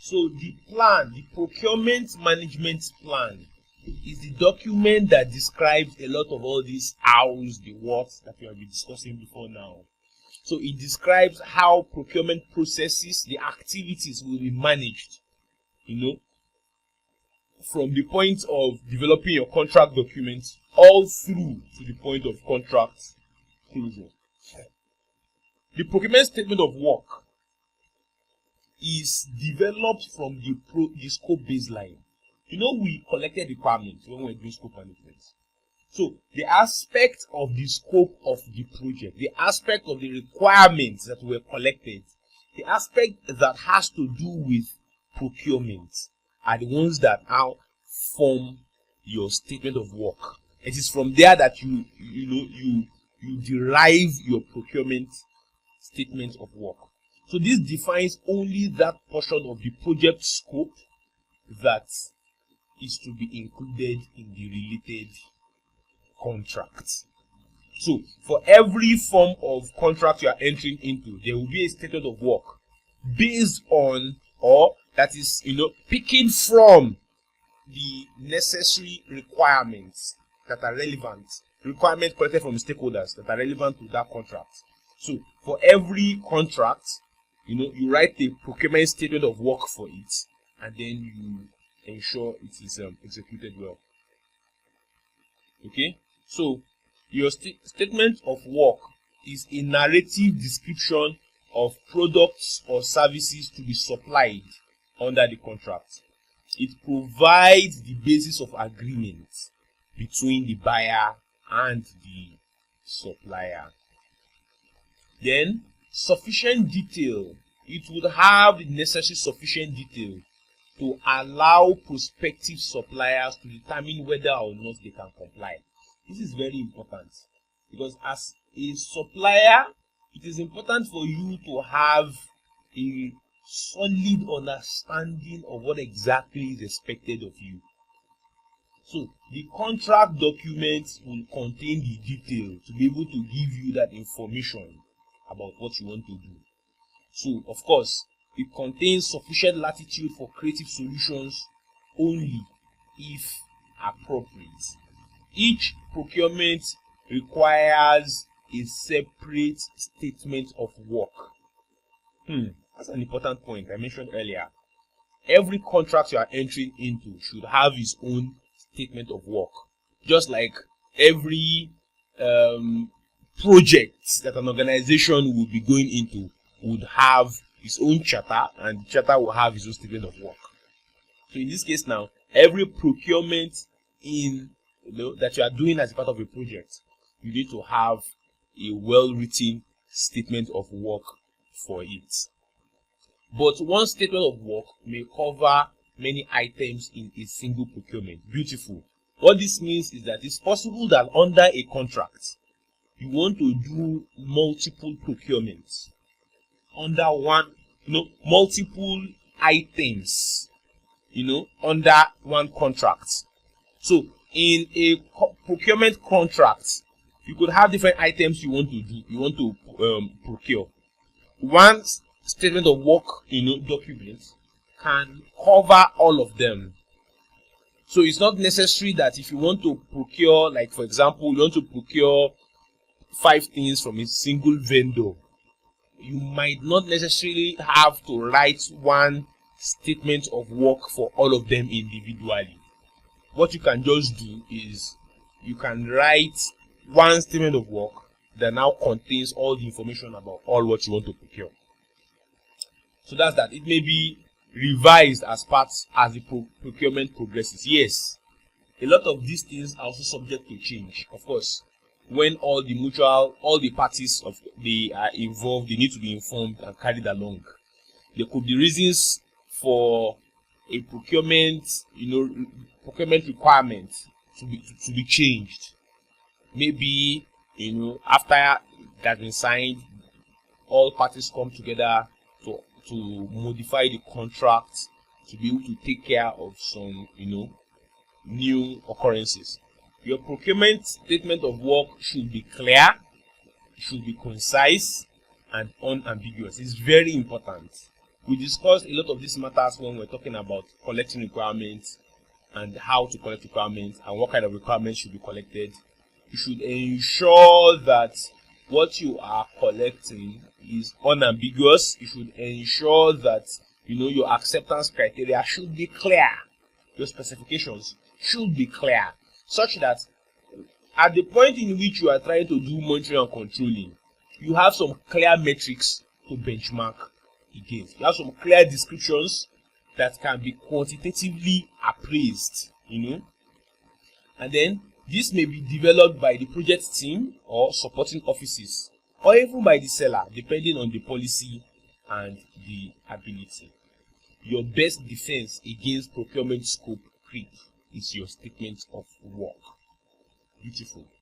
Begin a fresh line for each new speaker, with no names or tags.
So the plan, the procurement management plan, is the document that describes a lot of all these hows, the whats that we have been discussing before now. So it describes how procurement processes, the activities will be managed, from the point of developing your contract documents all through to the point of contract closure. The procurement statement of work is developed from the scope baseline. We collected requirements when we were doing scope management. So the aspect of the scope of the project, the aspect of the requirements that were collected, the aspect that has to do with procurement are the ones that now form your statement of work. It is from there that you derive your procurement statement of work. So this defines only that portion of the project scope that is to be included in the related contract. So for every form of contract you are entering into, there will be a statement of work based on, or that is, picking from the necessary requirements that are relevant, requirements collected from stakeholders that are relevant to that contract. So for every contract, you write a procurement statement of work for it, and then you ensure it is executed well. Okay, so your statement of work is a narrative description of products or services to be supplied under the contract. It provides the basis of agreement between the buyer and the supplier. Then, sufficient detail. It would have the necessary sufficient detail to allow prospective suppliers to determine whether or not they can comply. This is very important, because as a supplier, it is important for you to have a solid understanding of what exactly is expected of you. So the contract document will contain the detail to be able to give you that information about what you want to do. So of course, it contains sufficient latitude for creative solutions only if appropriate. Each procurement requires a separate statement of work. That's an important point I mentioned earlier. Every contract you are entering into should have its own statement of work. Just like every project that an organization will be going into would have its own charter, and the charter will have its own statement of work. So in this case now, every procurement that you are doing as a part of a project, you need to have a well-written statement of work for it. But one statement of work may cover many items in a single procurement. Beautiful. What this means is that it's possible that under a contract, you want to do multiple procurements under one, multiple items, under one contract. So in a procurement contract, you could have different items you want to do, you want to procure. One statement of work, document can cover all of them. So it's not necessary that if you want to procure, like for example, you want to procure 5 things from a single vendor, you might not necessarily have to write one statement of work for all of them individually. What you can just do is you can write one statement of work that now contains all the information about all what you want to procure. So that's that. It may be revised as the procurement progresses. Yes, a lot of these things are also subject to change. Of course, when all the parties are involved, they need to be informed and carried along. There could be reasons for a procurement requirement to be changed. Maybe after that has been signed, all parties come together to modify the contract to be able to take care of some new occurrences. Your procurement statement of work should be clear, should be concise, and unambiguous. It's very important. We discussed a lot of these matters when we're talking about collecting requirements and how to collect requirements and what kind of requirements should be collected. You should ensure that what you are collecting is unambiguous. You should ensure that your acceptance criteria should be clear. Your specifications should be clear, such that at the point in which you are trying to do monitoring and controlling, you have some clear metrics to benchmark against. You have some clear descriptions that can be quantitatively appraised, and then this may be developed by the project team or supporting offices, or even by the seller, depending on the policy and the ability. Your best defense against procurement scope creep is your statement of work. Beautiful.